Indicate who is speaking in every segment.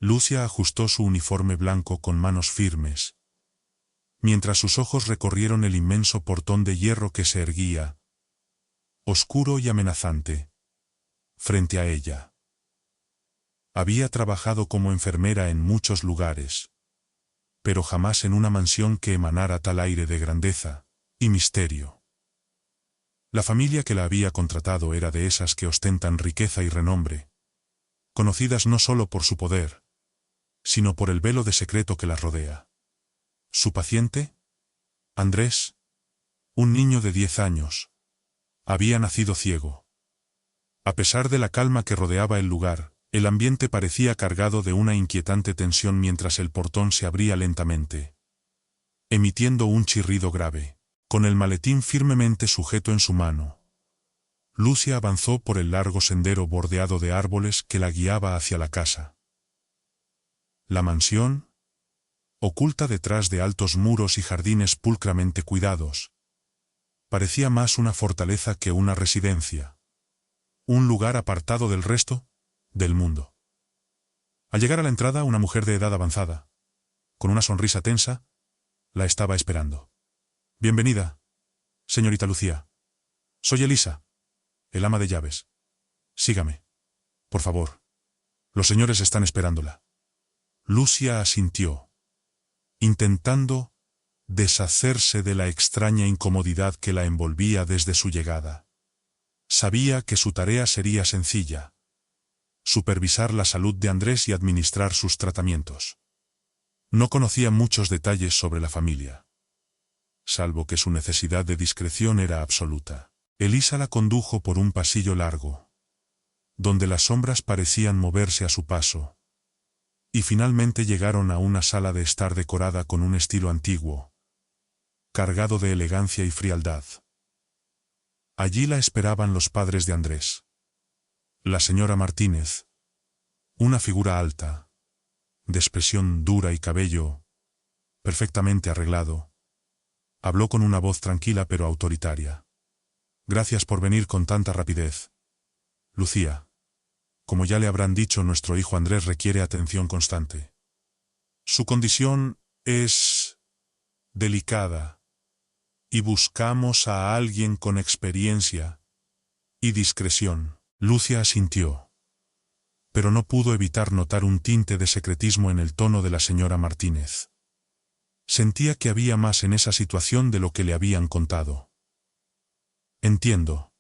Speaker 1: Lucia ajustó su uniforme blanco con manos firmes, mientras sus ojos recorrieron el inmenso portón de hierro que se erguía, oscuro y amenazante, frente a ella. Había trabajado como enfermera en muchos lugares, pero jamás en una mansión que emanara tal aire de grandeza y misterio. La familia que la había contratado era de esas que ostentan riqueza y renombre, conocidas no solo por su poder, sino por el velo de secreto que las rodea. Su paciente, Andrés, un niño de 10 años, había nacido ciego. A pesar de la calma que rodeaba el lugar, el ambiente parecía cargado de una inquietante tensión mientras el portón se abría lentamente, emitiendo un chirrido grave. Con el maletín firmemente sujeto en su mano, Lucia avanzó por el largo sendero bordeado de árboles que la guiaba hacia la casa. La mansión, oculta detrás de altos muros y jardines pulcramente cuidados, parecía más una fortaleza que una residencia, un lugar apartado del resto del mundo. Al llegar a la entrada, una mujer de edad avanzada, con una sonrisa tensa, la estaba esperando. «Bienvenida, señorita Lucía. Soy Elisa, el ama de llaves. Sígame, por favor. Los señores están esperándola». Lucia asintió, intentando deshacerse de la extraña incomodidad que la envolvía desde su llegada. Sabía que su tarea sería sencilla: supervisar la salud de Andrés y administrar sus tratamientos. No conocía muchos detalles sobre la familia, salvo que su necesidad de discreción era absoluta. Elisa la condujo por un pasillo largo, donde las sombras parecían moverse a su paso, y finalmente llegaron a una sala de estar decorada con un estilo antiguo, cargado de elegancia y frialdad. Allí la esperaban los padres de Andrés. La señora Martínez, una figura alta, de expresión dura y cabello perfectamente arreglado, habló con una voz tranquila pero autoritaria. «Gracias por venir con tanta rapidez, Lucía. Como ya le habrán dicho, nuestro hijo Andrés requiere atención constante. Su condición es delicada, y buscamos a alguien con experiencia y discreción». Lucia asintió, pero no pudo evitar notar un tinte de secretismo en el tono de la señora Martínez. Sentía que había más en esa situación de lo que le habían contado. «Entiendo»,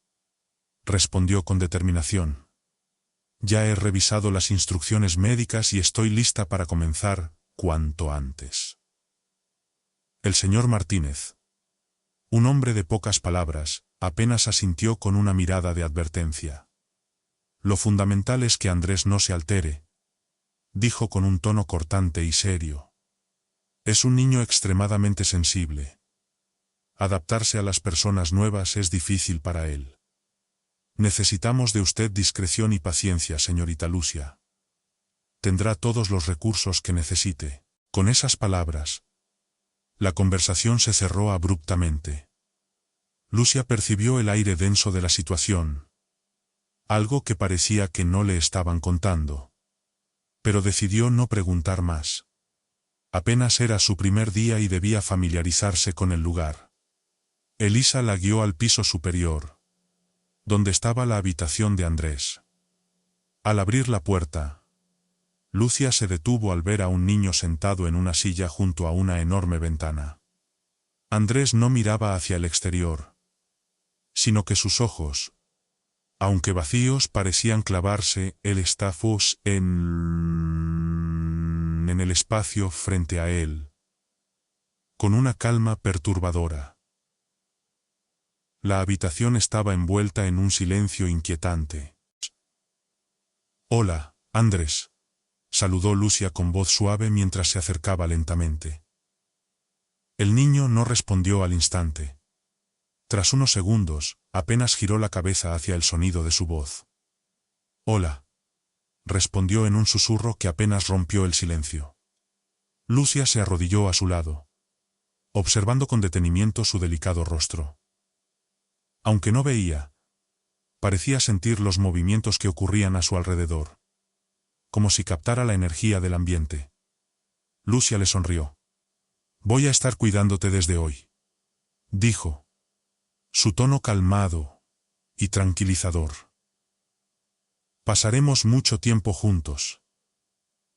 Speaker 1: respondió con determinación. «Ya he revisado las instrucciones médicas y estoy lista para comenzar cuanto antes». El señor Martínez, un hombre de pocas palabras, apenas asintió con una mirada de advertencia. «Lo fundamental es que Andrés no se altere», dijo con un tono cortante y serio. «Es un niño extremadamente sensible. Adaptarse a las personas nuevas es difícil para él. Necesitamos de usted discreción y paciencia, señorita Lucia. Tendrá todos los recursos que necesite». Con esas palabras, la conversación se cerró abruptamente. Lucia percibió el aire denso de la situación, algo que parecía que no le estaban contando. Pero decidió no preguntar más. Apenas era su primer día y debía familiarizarse con el lugar. Elisa la guió al piso superior, donde estaba la habitación de Andrés. Al abrir la puerta, Lucia se detuvo al ver a un niño sentado en una silla junto a una enorme ventana. Andrés no miraba hacia el exterior, sino que sus ojos, aunque vacíos, parecían clavarse el estafos en el espacio frente a él, con una calma perturbadora. La habitación estaba envuelta en un silencio inquietante. «Hola, Andrés», saludó Lucia con voz suave mientras se acercaba lentamente. El niño no respondió al instante. Tras unos segundos, apenas giró la cabeza hacia el sonido de su voz. «Hola», respondió en un susurro que apenas rompió el silencio. Lucia se arrodilló a su lado, observando con detenimiento su delicado rostro. Aunque no veía, parecía sentir los movimientos que ocurrían a su alrededor. como si captara la energía del ambiente. Lucia le sonrió. «Voy a estar cuidándote desde hoy», dijo. Su tono calmado y tranquilizador. «Pasaremos mucho tiempo juntos.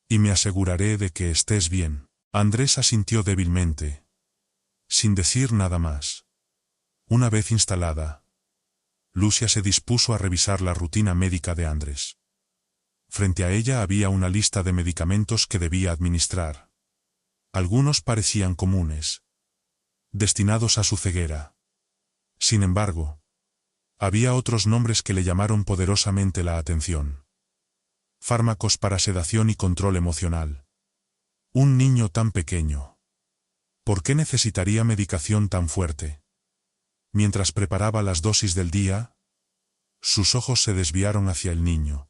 Speaker 1: Y me aseguraré de que estés bien». Andrés asintió débilmente, sin decir nada más. Una vez instalada, Lucia se dispuso a revisar la rutina médica de Andrés. Frente a ella había una lista de medicamentos que debía administrar. Algunos parecían comunes, destinados a su ceguera. Sin embargo, había otros nombres que le llamaron poderosamente la atención. Fármacos para sedación y control emocional. Un niño tan pequeño. ¿Por qué necesitaría medicación tan fuerte? Mientras preparaba las dosis del día, sus ojos se desviaron hacia el niño.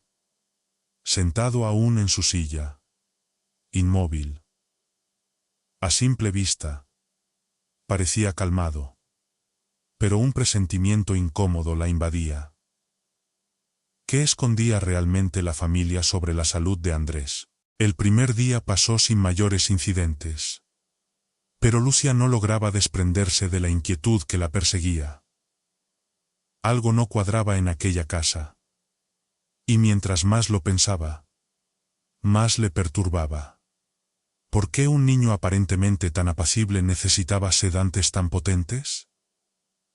Speaker 1: Sentado aún en su silla. Inmóvil. A simple vista, parecía calmado. Pero un presentimiento incómodo la invadía. ¿Qué escondía realmente la familia sobre la salud de Andrés? El primer día pasó sin mayores incidentes. Pero Lucia no lograba desprenderse de la inquietud que la perseguía. Algo no cuadraba en aquella casa. Y mientras más lo pensaba, más le perturbaba. ¿Por qué un niño aparentemente tan apacible necesitaba sedantes tan potentes?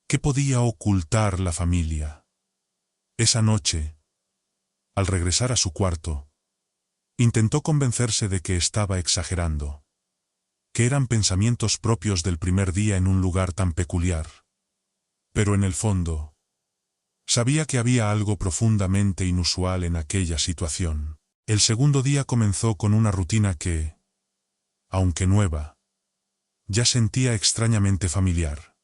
Speaker 1: ¿Qué podía ocultar la familia? Esa noche, al regresar a su cuarto, intentó convencerse de que estaba exagerando, que eran pensamientos propios del primer día en un lugar tan peculiar. Pero en el fondo, sabía que había algo profundamente inusual en aquella situación. El segundo día comenzó con una rutina que, aunque nueva, ya sentía extrañamente familiar.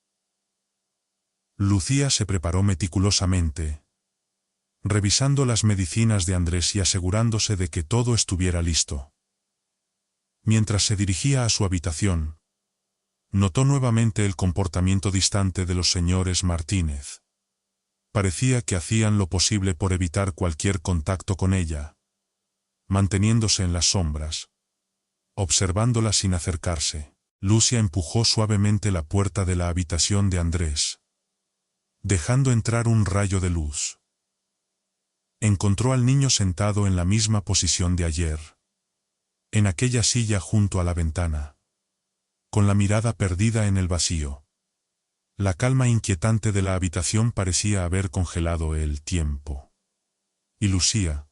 Speaker 1: Lucía se preparó meticulosamente, revisando las medicinas de Andrés y asegurándose de que todo estuviera listo. Mientras se dirigía a su habitación, notó nuevamente el comportamiento distante de los señores Martínez. Parecía que hacían lo posible por evitar cualquier contacto con ella, manteniéndose en las sombras, observándola sin acercarse. Lucia empujó suavemente la puerta de la habitación de Andrés, dejando entrar un rayo de luz. Encontró al niño sentado en la misma posición de ayer, en aquella silla junto a la ventana, con la mirada perdida en el vacío. La calma inquietante de la habitación parecía haber congelado el tiempo. Y Lucía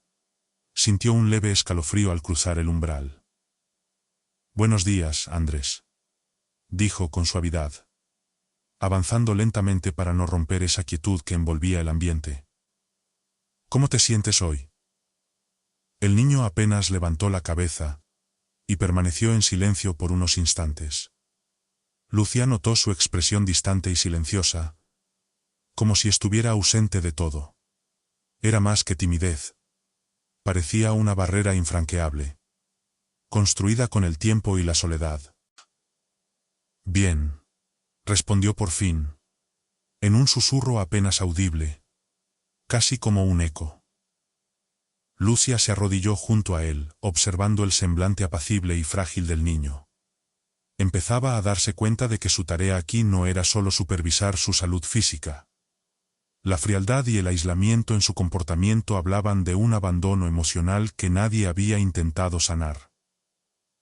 Speaker 1: sintió un leve escalofrío al cruzar el umbral. «Buenos días, Andrés», dijo con suavidad, avanzando lentamente para no romper esa quietud que envolvía el ambiente. «¿Cómo te sientes hoy?» El niño apenas levantó la cabeza y permaneció en silencio por unos instantes. Lucía notó su expresión distante y silenciosa, como si estuviera ausente de todo. Era más que timidez. Parecía una barrera infranqueable, construida con el tiempo y la soledad. «Bien», respondió por fin, en un susurro apenas audible, casi como un eco. Lucia se arrodilló junto a él, observando el semblante apacible y frágil del niño. Empezaba a darse cuenta de que su tarea aquí no era solo supervisar su salud física. La frialdad y el aislamiento en su comportamiento hablaban de un abandono emocional que nadie había intentado sanar.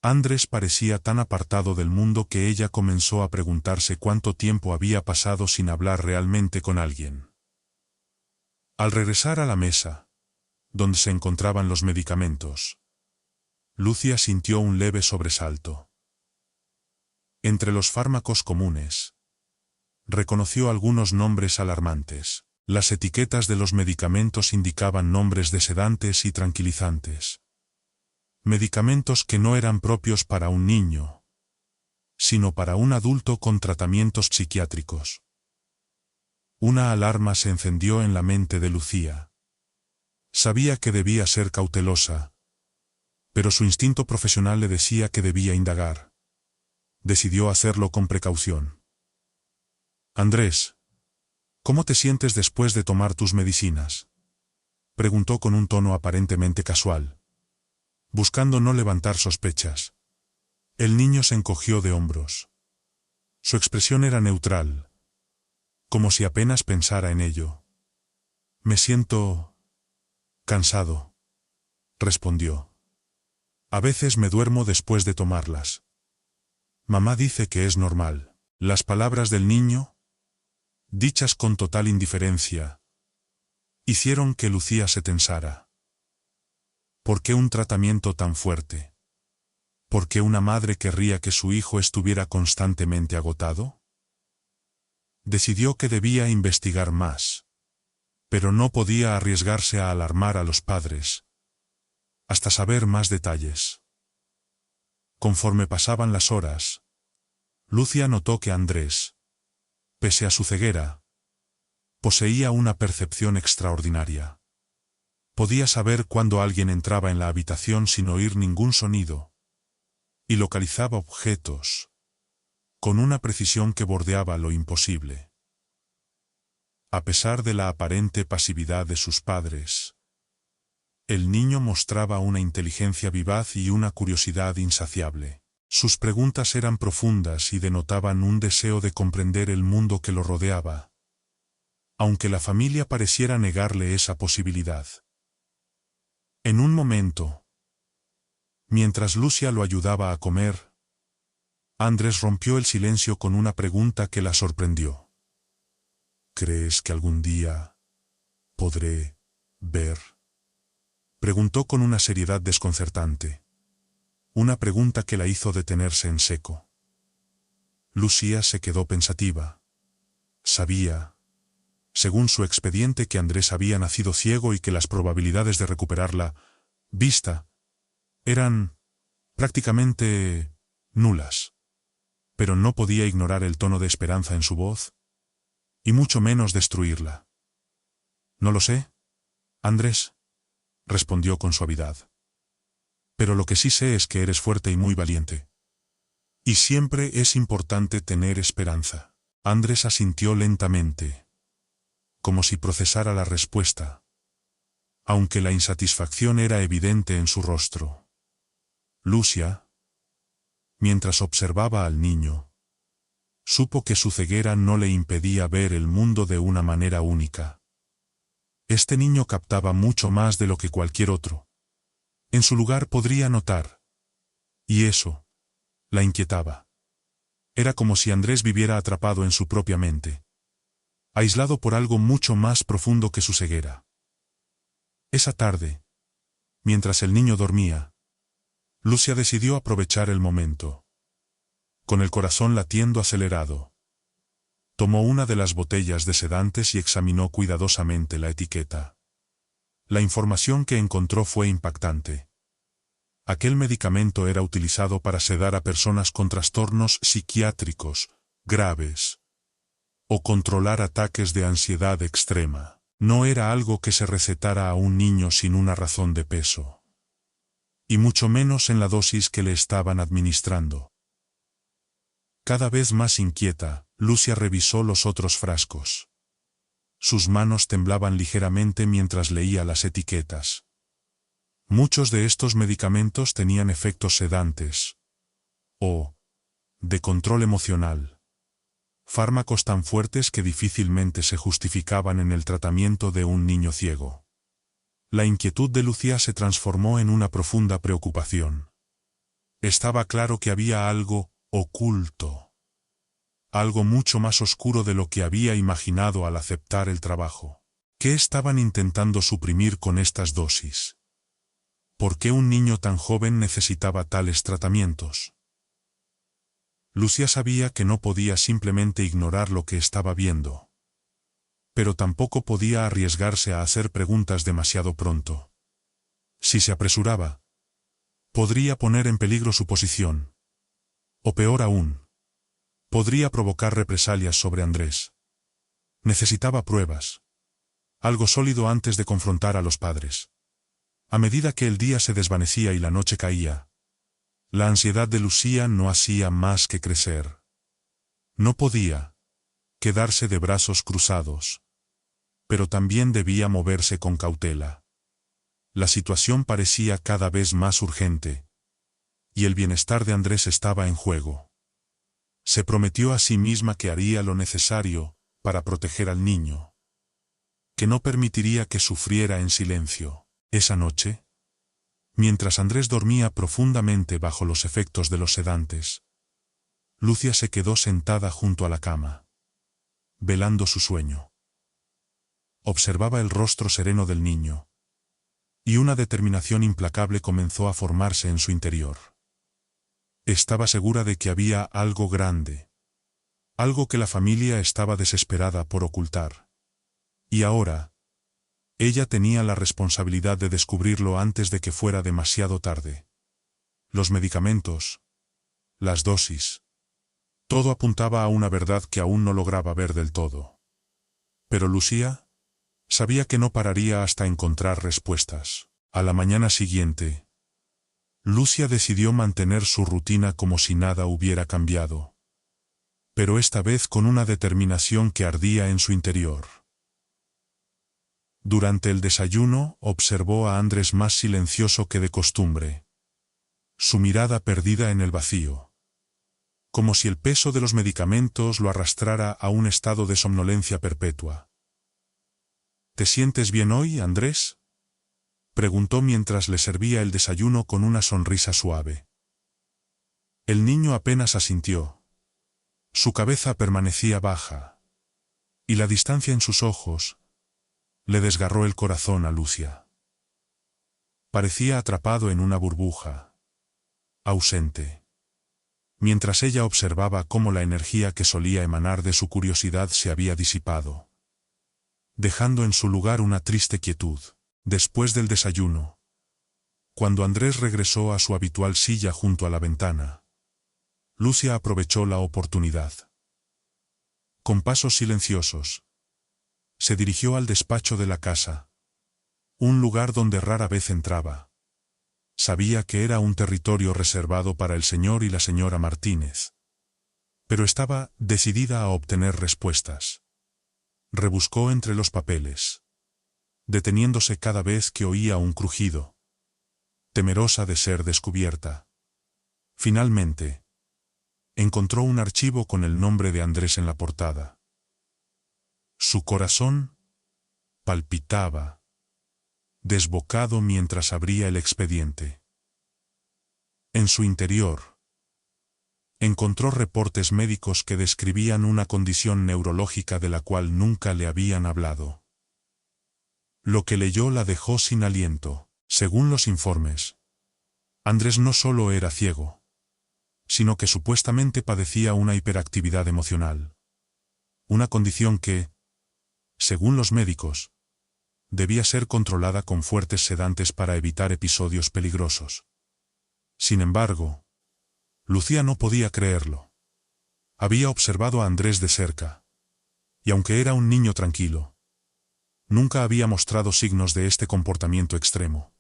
Speaker 1: Andrés parecía tan apartado del mundo que ella comenzó a preguntarse cuánto tiempo había pasado sin hablar realmente con alguien. Al regresar a la mesa, donde se encontraban los medicamentos, Lucia sintió un leve sobresalto. Entre los fármacos comunes, reconoció algunos nombres alarmantes. Las etiquetas de los medicamentos indicaban nombres de sedantes y tranquilizantes. Medicamentos que no eran propios para un niño, sino para un adulto con tratamientos psiquiátricos. Una alarma se encendió en la mente de Lucía. Sabía que debía ser cautelosa, pero su instinto profesional le decía que debía indagar. Decidió hacerlo con precaución. «Andrés, ¿cómo te sientes después de tomar tus medicinas?», preguntó con un tono aparentemente casual. buscando no levantar sospechas. El niño se encogió de hombros. Su expresión era neutral, como si apenas pensara en ello. «Me siento cansado», respondió. «A veces me duermo después de tomarlas. Mamá dice que es normal». Las palabras del niño, dichas con total indiferencia, hicieron que Lucía se tensara. ¿Por qué un tratamiento tan fuerte? ¿Por qué una madre querría que su hijo estuviera constantemente agotado? Decidió que debía investigar más, pero no podía arriesgarse a alarmar a los padres, hasta saber más detalles. Conforme pasaban las horas, Lucía notó que Andrés, pese a su ceguera, poseía una percepción extraordinaria. Podía saber cuándo alguien entraba en la habitación sin oír ningún sonido, y localizaba objetos, con una precisión que bordeaba lo imposible. A pesar de la aparente pasividad de sus padres, el niño mostraba una inteligencia vivaz y una curiosidad insaciable. Sus preguntas eran profundas y denotaban un deseo de comprender el mundo que lo rodeaba, aunque la familia pareciera negarle esa posibilidad. En un momento, mientras Lucía lo ayudaba a comer, Andrés rompió el silencio con una pregunta que la sorprendió. «¿Crees que algún día podré ver?», preguntó con una seriedad desconcertante. Una pregunta que la hizo detenerse en seco. Lucía se quedó pensativa. Sabía, según su expediente, que Andrés había nacido ciego y que las probabilidades de recuperar la vista eran prácticamente nulas. Pero no podía ignorar el tono de esperanza en su voz, y mucho menos destruirla. «No lo sé, Andrés», respondió con suavidad. «Pero lo que sí sé es que eres fuerte y muy valiente. Y siempre es importante tener esperanza». Andrés asintió lentamente, como si procesara la respuesta, aunque la insatisfacción era evidente en su rostro. Lucía, mientras observaba al niño, supo que su ceguera no le impedía ver el mundo de una manera única. Este niño captaba mucho más de lo que cualquier otro. En su lugar podría notar. Y eso la inquietaba. Era como si Andrés viviera atrapado en su propia mente, aislado por algo mucho más profundo que su ceguera. Esa tarde, mientras el niño dormía, Lucía decidió aprovechar el momento. Con el corazón latiendo acelerado, tomó una de las botellas de sedantes y examinó cuidadosamente la etiqueta. La información que encontró fue impactante. Aquel medicamento era utilizado para sedar a personas con trastornos psiquiátricos graves o controlar ataques de ansiedad extrema. No era algo que se recetara a un niño sin una razón de peso, y mucho menos en la dosis que le estaban administrando. Cada vez más inquieta, Lucía revisó los otros frascos. Sus manos temblaban ligeramente mientras leía las etiquetas. Muchos de estos medicamentos tenían efectos sedantes o de control emocional, fármacos tan fuertes que difícilmente se justificaban en el tratamiento de un niño ciego. La inquietud de Lucía se transformó en una profunda preocupación. Estaba claro que había algo oculto, algo mucho más oscuro de lo que había imaginado al aceptar el trabajo. ¿Qué estaban intentando suprimir con estas dosis? ¿Por qué un niño tan joven necesitaba tales tratamientos? Lucía sabía que no podía simplemente ignorar lo que estaba viendo, pero tampoco podía arriesgarse a hacer preguntas demasiado pronto. Si se apresuraba, podría poner en peligro su posición. O peor aún, podría provocar represalias sobre Andrés. Necesitaba pruebas, algo sólido antes de confrontar a los padres. A medida que el día se desvanecía y la noche caía, la ansiedad de Lucía no hacía más que crecer. No podía quedarse de brazos cruzados, pero también debía moverse con cautela. La situación parecía cada vez más urgente, y el bienestar de Andrés estaba en juego. Se prometió a sí misma que haría lo necesario para proteger al niño, que no permitiría que sufriera en silencio. Esa noche, mientras Andrés dormía profundamente bajo los efectos de los sedantes, Lucia se quedó sentada junto a la cama, velando su sueño. Observaba el rostro sereno del niño, y una determinación implacable comenzó a formarse en su interior. Estaba segura de que había algo grande, algo que la familia estaba desesperada por ocultar. Y ahora, ella tenía la responsabilidad de descubrirlo antes de que fuera demasiado tarde. Los medicamentos, las dosis, todo apuntaba a una verdad que aún no lograba ver del todo. Pero Lucía sabía que no pararía hasta encontrar respuestas. A la mañana siguiente, Lucia decidió mantener su rutina como si nada hubiera cambiado, pero esta vez con una determinación que ardía en su interior. Durante el desayuno observó a Andrés más silencioso que de costumbre, su mirada perdida en el vacío, como si el peso de los medicamentos lo arrastrara a un estado de somnolencia perpetua. ¿Te sientes bien hoy, Andrés?, preguntó mientras le servía el desayuno con una sonrisa suave. El niño apenas asintió. Su cabeza permanecía baja, y la distancia en sus ojos le desgarró el corazón a Lucia. Parecía atrapado en una burbuja, ausente, mientras ella observaba cómo la energía que solía emanar de su curiosidad se había disipado, dejando en su lugar una triste quietud. Después del desayuno, cuando Andrés regresó a su habitual silla junto a la ventana, Lucia aprovechó la oportunidad. Con pasos silenciosos, se dirigió al despacho de la casa, un lugar donde rara vez entraba. Sabía que era un territorio reservado para el señor y la señora Martínez, pero estaba decidida a obtener respuestas. Rebuscó entre los papeles, deteniéndose cada vez que oía un crujido, temerosa de ser descubierta. Finalmente, encontró un archivo con el nombre de Andrés en la portada. Su corazón palpitaba, desbocado mientras abría el expediente. En su interior, encontró reportes médicos que describían una condición neurológica de la cual nunca le habían hablado. Lo que leyó la dejó sin aliento. Según los informes, Andrés no solo era ciego, sino que supuestamente padecía una hiperactividad emocional. Una condición que, según los médicos, debía ser controlada con fuertes sedantes para evitar episodios peligrosos. Sin embargo, Lucía no podía creerlo. Había observado a Andrés de cerca, y aunque era un niño tranquilo, nunca había mostrado signos de este comportamiento extremo.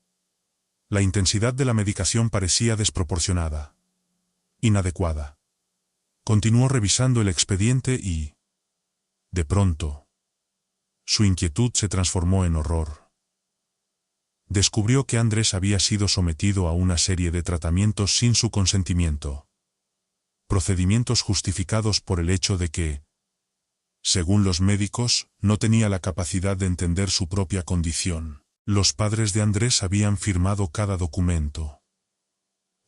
Speaker 1: La intensidad de la medicación parecía desproporcionada, inadecuada. Continuó revisando el expediente y, de pronto, su inquietud se transformó en horror. Descubrió que Andrés había sido sometido a una serie de tratamientos sin su consentimiento. Procedimientos justificados por el hecho de que, según los médicos, no tenía la capacidad de entender su propia condición. Los padres de Andrés habían firmado cada documento,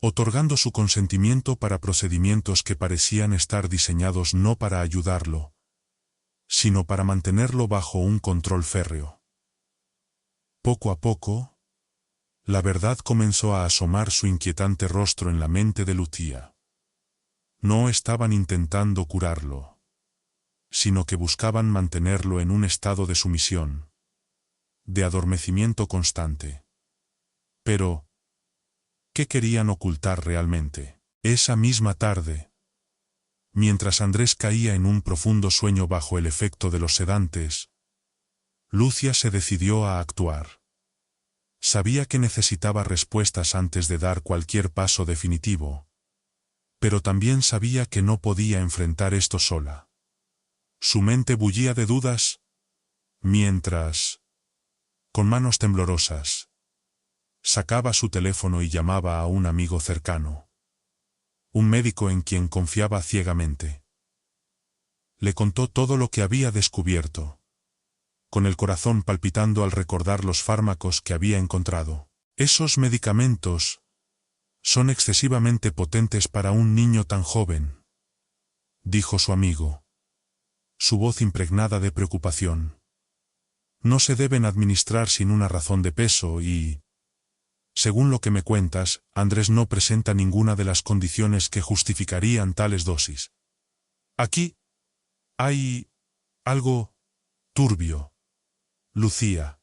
Speaker 1: otorgando su consentimiento para procedimientos que parecían estar diseñados no para ayudarlo, sino para mantenerlo bajo un control férreo. Poco a poco, la verdad comenzó a asomar su inquietante rostro en la mente de Lucía. No estaban intentando curarlo, sino que buscaban mantenerlo en un estado de sumisión, de adormecimiento constante. Pero, ¿qué querían ocultar realmente? Esa misma tarde, mientras Andrés caía en un profundo sueño bajo el efecto de los sedantes, Lucia se decidió a actuar. Sabía que necesitaba respuestas antes de dar cualquier paso definitivo, pero también sabía que no podía enfrentar esto sola. Su mente bullía de dudas, mientras, con manos temblorosas, Sacaba su teléfono y llamaba a un amigo cercano. Un médico en quien confiaba ciegamente. Le contó todo lo que había descubierto, con el corazón palpitando al recordar los fármacos que había encontrado. Esos medicamentos son excesivamente potentes para un niño tan joven, dijo su amigo, su voz impregnada de preocupación. No se deben administrar sin una razón de peso y, según lo que me cuentas, Andrés no presenta ninguna de las condiciones que justificarían tales dosis. Aquí hay algo turbio, Lucía.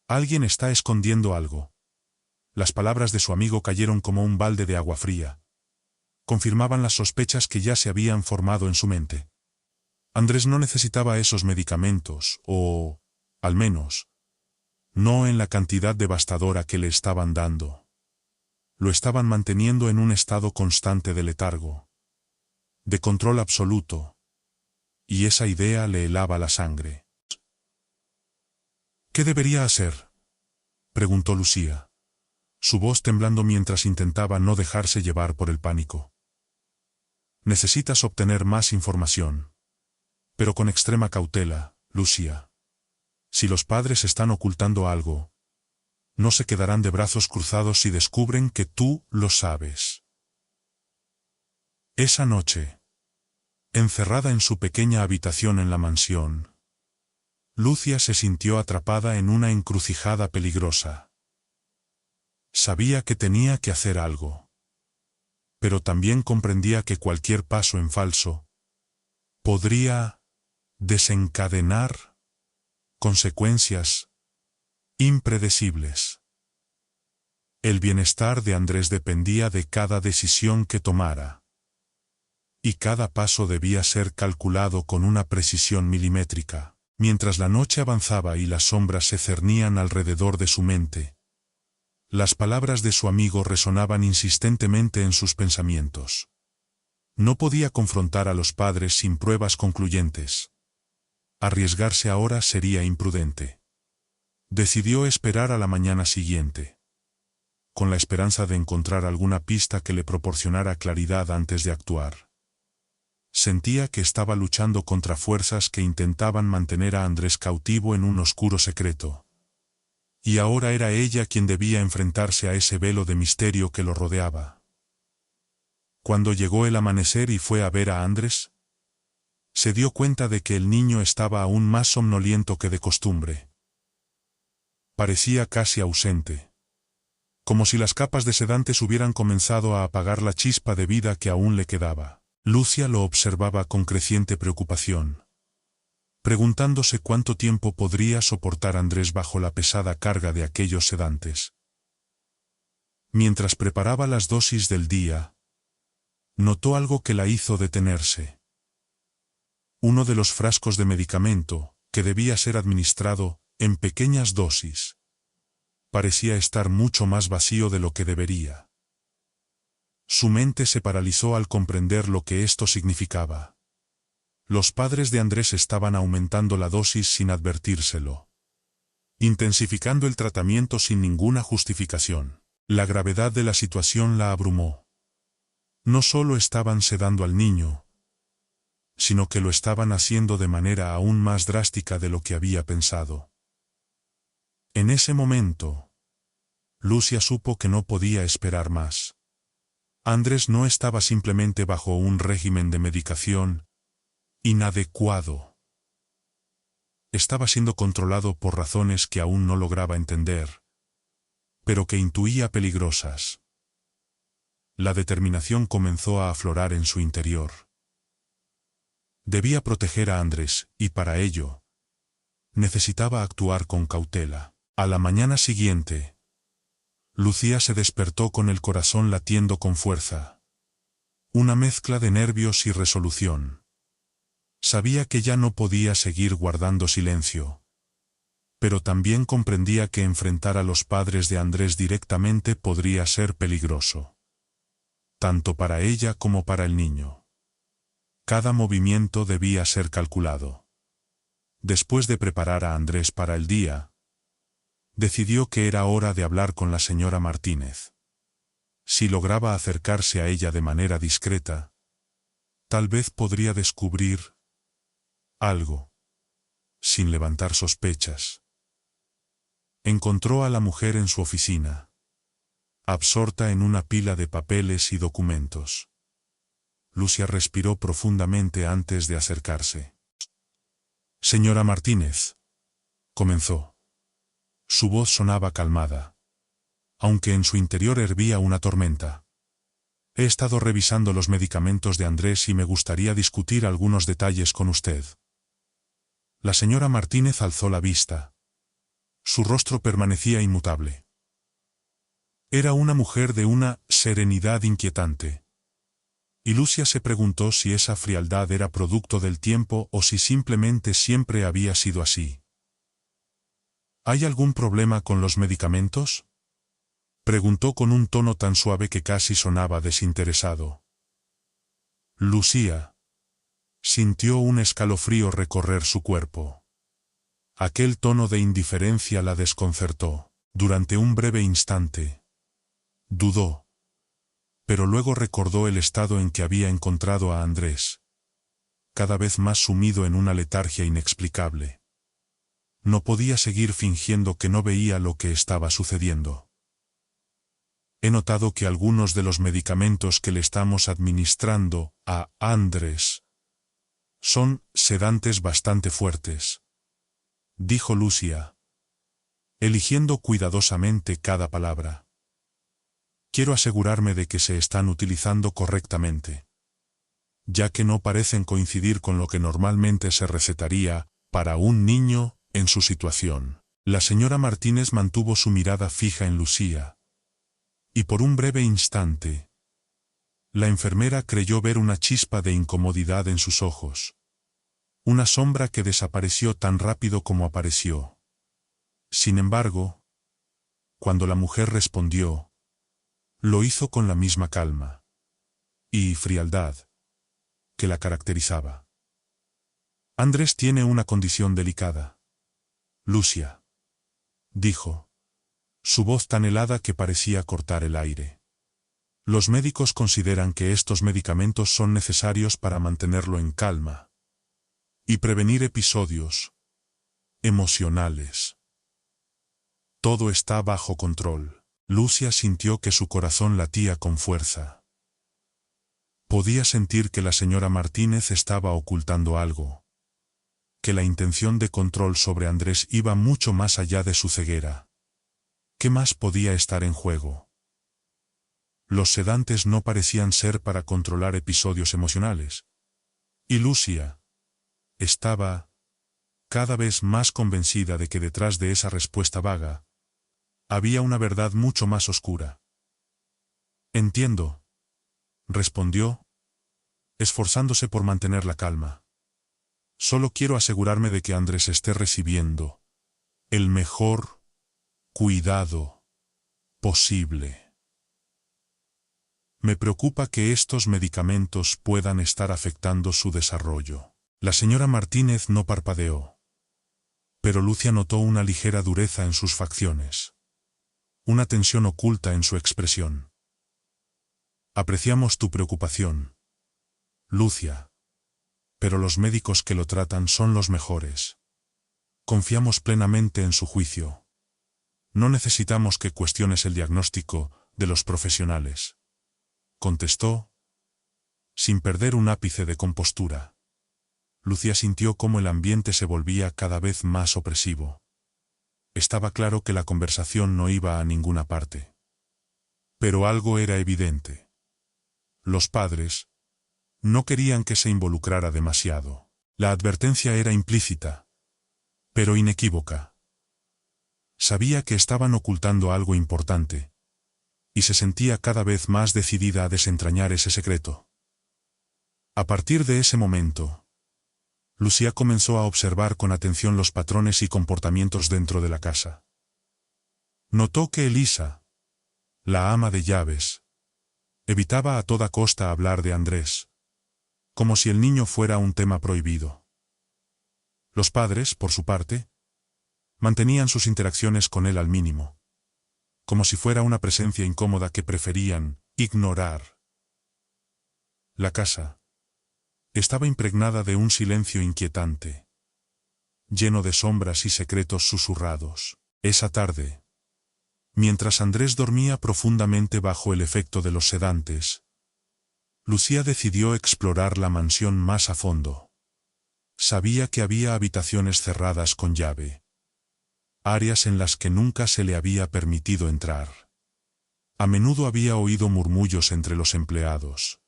Speaker 1: Alguien está escondiendo algo. Las palabras de su amigo cayeron como un balde de agua fría. Confirmaban las sospechas que ya se habían formado en su mente. Andrés no necesitaba esos medicamentos, o, al menos, no en la cantidad devastadora que le estaban dando. Lo estaban manteniendo en un estado constante de letargo, de control absoluto, y esa idea le helaba la sangre. ¿Qué debería hacer?, preguntó Lucía, su voz temblando mientras intentaba no dejarse llevar por el pánico. Necesitas obtener más información, pero con extrema cautela, Lucía. Si los padres están ocultando algo, no se quedarán de brazos cruzados si descubren que tú lo sabes. Esa noche, encerrada en su pequeña habitación en la mansión, Lucía se sintió atrapada en una encrucijada peligrosa. Sabía que tenía que hacer algo, pero también comprendía que cualquier paso en falso podría desencadenar consecuencias impredecibles. El bienestar de Andrés dependía de cada decisión que tomara, y cada paso debía ser calculado con una precisión milimétrica. Mientras la noche avanzaba y las sombras se cernían alrededor de su mente, las palabras de su amigo resonaban insistentemente en sus pensamientos. No podía confrontar a los padres sin pruebas concluyentes. Arriesgarse ahora sería imprudente. Decidió esperar a la mañana siguiente, con la esperanza de encontrar alguna pista que le proporcionara claridad antes de actuar. Sentía que estaba luchando contra fuerzas que intentaban mantener a Andrés cautivo en un oscuro secreto. Y ahora era ella quien debía enfrentarse a ese velo de misterio que lo rodeaba. Cuando llegó el amanecer y fue a ver a Andrés, se dio cuenta de que el niño estaba aún más somnoliento que de costumbre. Parecía casi ausente, como si las capas de sedantes hubieran comenzado a apagar la chispa de vida que aún le quedaba. Lucía lo observaba con creciente preocupación, preguntándose cuánto tiempo podría soportar Andrés bajo la pesada carga de aquellos sedantes. Mientras preparaba las dosis del día, notó algo que la hizo detenerse. Uno de los frascos de medicamento, que debía ser administrado en pequeñas dosis, parecía estar mucho más vacío de lo que debería. Su mente se paralizó al comprender lo que esto significaba. Los padres de Andrés estaban aumentando la dosis sin advertírselo, intensificando el tratamiento sin ninguna justificación. La gravedad de la situación la abrumó. No solo estaban sedando al niño, sino que lo estaban haciendo de manera aún más drástica de lo que había pensado. En ese momento, Lucía supo que no podía esperar más. Andrés no estaba simplemente bajo un régimen de medicación inadecuado. Estaba siendo controlado por razones que aún no lograba entender, pero que intuía peligrosas. La determinación comenzó a aflorar en su interior. Debía proteger a Andrés, y para ello, necesitaba actuar con cautela. A la mañana siguiente, Lucía se despertó con el corazón latiendo con fuerza. Una mezcla de nervios y resolución. Sabía que ya no podía seguir guardando silencio, pero también comprendía que enfrentar a los padres de Andrés directamente podría ser peligroso, tanto para ella como para el niño. Cada movimiento debía ser calculado. Después de preparar a Andrés para el día, Decidió que era hora de hablar con la señora Martínez. Si lograba acercarse a ella de manera discreta, tal vez podría descubrir algo, sin levantar sospechas. Encontró a la mujer en su oficina, absorta en una pila de papeles y documentos. Lucia respiró profundamente antes de acercarse. «Señora Martínez», comenzó. Su voz sonaba calmada, aunque en su interior hervía una tormenta. «He estado revisando los medicamentos de Andrés y me gustaría discutir algunos detalles con usted». La señora Martínez alzó la vista. Su rostro permanecía inmutable. Era una mujer de una serenidad inquietante. Y Lucia se preguntó si esa frialdad era producto del tiempo o si simplemente siempre había sido así. ¿Hay algún problema con los medicamentos?, preguntó con un tono tan suave que casi sonaba desinteresado. Lucía sintió un escalofrío recorrer su cuerpo. Aquel tono de indiferencia la desconcertó. Durante un breve instante, dudó, pero luego recordó el estado en que había encontrado a Andrés, cada vez más sumido en una letargia inexplicable. No podía seguir fingiendo que no veía lo que estaba sucediendo. He notado que algunos de los medicamentos que le estamos administrando a Andrés son sedantes bastante fuertes, dijo Lucia, eligiendo cuidadosamente cada palabra. Quiero asegurarme de que se están utilizando correctamente, ya que no parecen coincidir con lo que normalmente se recetaría para un niño en su situación. La señora Martínez mantuvo su mirada fija en Lucía, y por un breve instante, la enfermera creyó ver una chispa de incomodidad en sus ojos. Una sombra que desapareció tan rápido como apareció. Sin embargo, cuando la mujer respondió, lo hizo con la misma calma y frialdad que la caracterizaba. Andrés tiene una condición delicada, Lucia, dijo, su voz tan helada que parecía cortar el aire. Los médicos consideran que estos medicamentos son necesarios para mantenerlo en calma y prevenir episodios emocionales. Todo está bajo control. Lucia sintió que su corazón latía con fuerza. Podía sentir que la señora Martínez estaba ocultando algo, que la intención de control sobre Andrés iba mucho más allá de su ceguera. ¿Qué más podía estar en juego? Los sedantes no parecían ser para controlar episodios emocionales. Y Lucia estaba cada vez más convencida de que detrás de esa respuesta vaga había una verdad mucho más oscura. Entiendo, respondió, esforzándose por mantener la calma. Solo quiero asegurarme de que Andrés esté recibiendo el mejor cuidado posible. Me preocupa que estos medicamentos puedan estar afectando su desarrollo. La señora Martínez no parpadeó, pero Lucia notó una ligera dureza en sus facciones, una tensión oculta en su expresión. Apreciamos tu preocupación, Lucia, pero los médicos que lo tratan son los mejores. Confiamos plenamente en su juicio. No necesitamos que cuestiones el diagnóstico de los profesionales, contestó, sin perder un ápice de compostura. Lucia sintió cómo el ambiente se volvía cada vez más opresivo. Estaba claro que la conversación no iba a ninguna parte. Pero algo era evidente. Los padres no querían que se involucrara demasiado. La advertencia era implícita, pero inequívoca. Sabía que estaban ocultando algo importante, y se sentía cada vez más decidida a desentrañar ese secreto. A partir de ese momento, Lucía comenzó a observar con atención los patrones y comportamientos dentro de la casa. Notó que Elisa, la ama de llaves, evitaba a toda costa hablar de Andrés, como si el niño fuera un tema prohibido. Los padres, por su parte, Mantenían sus interacciones con él al mínimo, como si fuera una presencia incómoda que preferían ignorar. La casa estaba impregnada de un silencio inquietante, lleno de sombras y secretos susurrados. Esa tarde, mientras Andrés dormía profundamente bajo el efecto de los sedantes, Lucía decidió explorar la mansión más a fondo. Sabía que había habitaciones cerradas con llave, áreas en las que nunca se le había permitido entrar. A menudo había oído murmullos entre los empleados,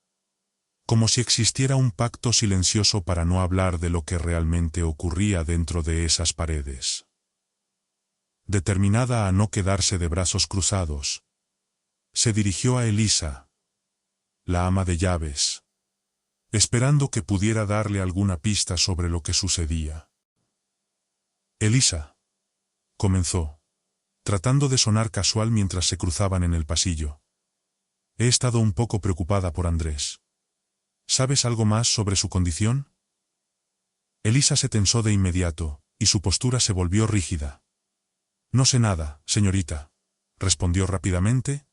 Speaker 1: como si existiera un pacto silencioso para no hablar de lo que realmente ocurría dentro de esas paredes. Determinada a no quedarse de brazos cruzados, se dirigió a Elisa, la ama de llaves, esperando que pudiera darle alguna pista sobre lo que sucedía. Elisa, comenzó, tratando de sonar casual mientras se cruzaban en el pasillo. He estado un poco preocupada por Andrés. ¿Sabes algo más sobre su condición? Elisa se tensó de inmediato, y su postura se volvió rígida. No sé nada, señorita, respondió rápidamente,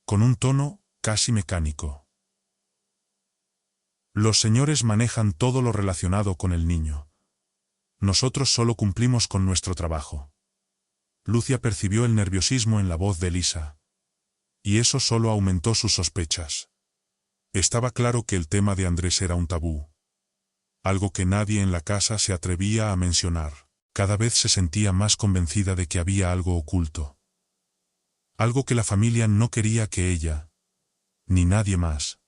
Speaker 1: con un tono casi mecánico. Los señores manejan todo lo relacionado con el niño. Nosotros solo cumplimos con nuestro trabajo. Lucía percibió el nerviosismo en la voz de Elisa, y eso solo aumentó sus sospechas. Estaba claro que el tema de Andrés era un tabú, algo que nadie en la casa se atrevía a mencionar. Cada vez se sentía más convencida de que había algo oculto. Algo que la familia no quería que ella, ni nadie más,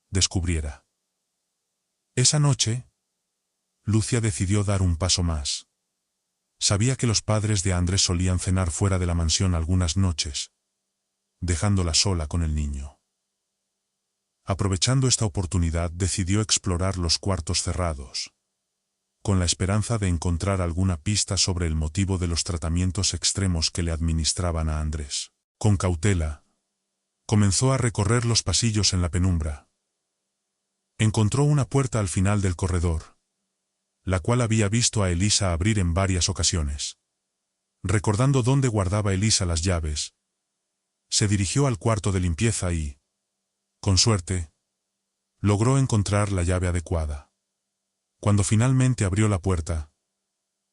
Speaker 1: descubriera. Esa noche, Lucía decidió dar un paso más. Sabía que los padres de Andrés solían cenar fuera de la mansión algunas noches, dejándola sola con el niño. Aprovechando esta oportunidad, decidió explorar los cuartos cerrados, con la esperanza de encontrar alguna pista sobre el motivo de los tratamientos extremos que le administraban a Andrés. Con cautela, comenzó a recorrer los pasillos en la penumbra. Encontró una puerta al final del corredor, la cual había visto a Elisa abrir en varias ocasiones. Recordando dónde guardaba Elisa las llaves, se dirigió al cuarto de limpieza y, con suerte, logró encontrar la llave adecuada. Cuando finalmente abrió la puerta,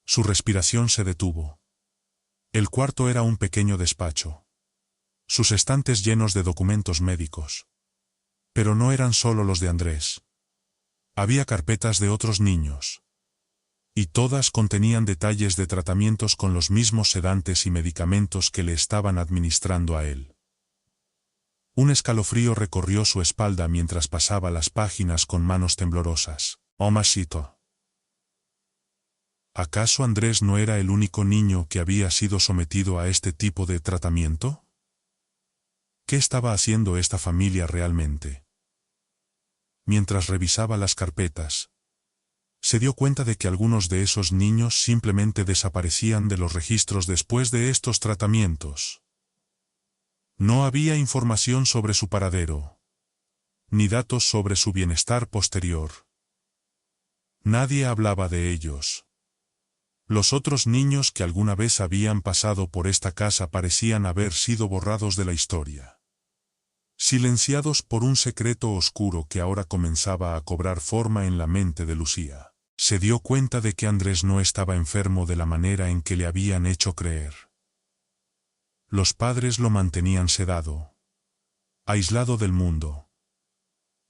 Speaker 1: su respiración se detuvo. El cuarto era un pequeño despacho, sus estantes llenos de documentos médicos. Pero no eran solo los de Andrés. Había carpetas de otros niños, y todas contenían detalles de tratamientos con los mismos sedantes y medicamentos que le estaban administrando a él. Un escalofrío recorrió su espalda mientras pasaba las páginas con manos temblorosas. Oh, masito. ¿Acaso Andrés no era el único niño que había sido sometido a este tipo de tratamiento? ¿Qué estaba haciendo esta familia realmente? Mientras revisaba las carpetas, se dio cuenta de que algunos de esos niños simplemente desaparecían de los registros después de estos tratamientos. No había información sobre su paradero, ni datos sobre su bienestar posterior. Nadie hablaba de ellos. Los otros niños que alguna vez habían pasado por esta casa parecían haber sido borrados de la historia, silenciados por un secreto oscuro que ahora comenzaba a cobrar forma en la mente de Lucía. Se dio cuenta de que Andrés no estaba enfermo de la manera en que le habían hecho creer. Los padres lo mantenían sedado, aislado del mundo.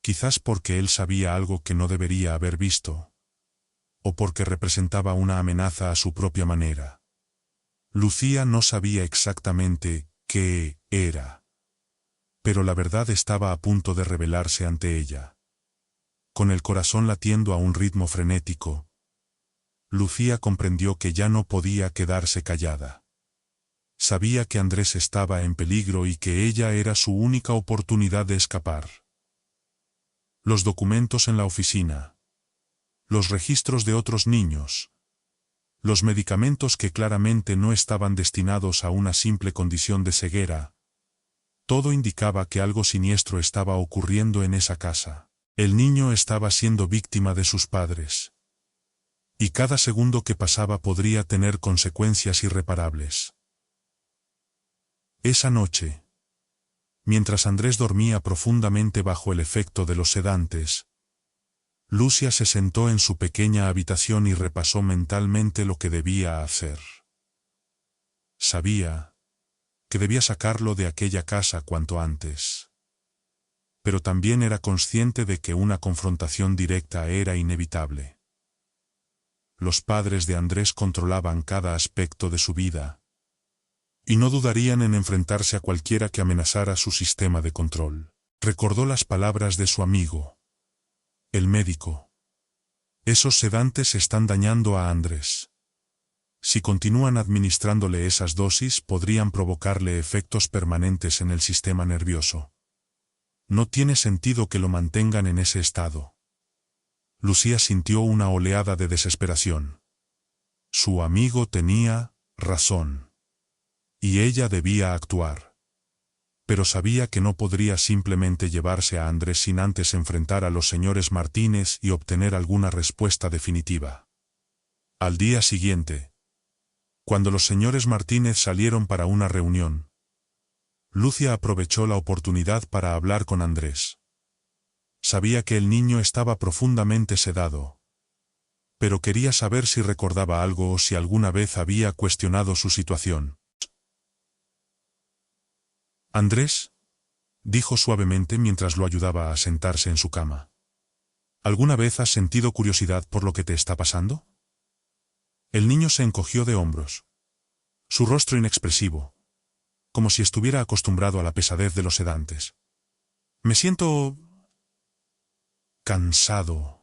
Speaker 1: Quizás porque él sabía algo que no debería haber visto, o porque representaba una amenaza a su propia manera. Lucía no sabía exactamente qué era, pero la verdad estaba a punto de revelarse ante ella. Con el corazón latiendo a un ritmo frenético, Lucía comprendió que ya no podía quedarse callada. Sabía que Andrés estaba en peligro y que ella era su única oportunidad de escapar. Los documentos en la oficina, los registros de otros niños, los medicamentos que claramente no estaban destinados a una simple condición de ceguera. Todo indicaba que algo siniestro estaba ocurriendo en esa casa. El niño estaba siendo víctima de sus padres. Y cada segundo que pasaba podría tener consecuencias irreparables. Esa noche, mientras Andrés dormía profundamente bajo el efecto de los sedantes, Lucia se sentó en su pequeña habitación y repasó mentalmente lo que debía hacer. Sabía que debía sacarlo de aquella casa cuanto antes. Pero también era consciente de que una confrontación directa era inevitable. Los padres de Andrés controlaban cada aspecto de su vida, y no dudarían en enfrentarse a cualquiera que amenazara su sistema de control. Recordó las palabras de su amigo, el médico. Esos sedantes están dañando a Andrés. Si continúan administrándole esas dosis, podrían provocarle efectos permanentes en el sistema nervioso. No tiene sentido que lo mantengan en ese estado. Lucía sintió una oleada de desesperación. Su amigo tenía razón. Y ella debía actuar. Pero sabía que no podría simplemente llevarse a Andrés sin antes enfrentar a los señores Martínez y obtener alguna respuesta definitiva. Al día siguiente, cuando los señores Martínez salieron para una reunión, Lucia aprovechó la oportunidad para hablar con Andrés. Sabía que el niño estaba profundamente sedado, pero quería saber si recordaba algo o si alguna vez había cuestionado su situación. Andrés, dijo suavemente mientras lo ayudaba a sentarse en su cama. ¿Alguna vez has sentido curiosidad por lo que te está pasando? El niño se encogió de hombros. Su rostro inexpresivo, como si estuviera acostumbrado a la pesadez de los sedantes. Me siento cansado.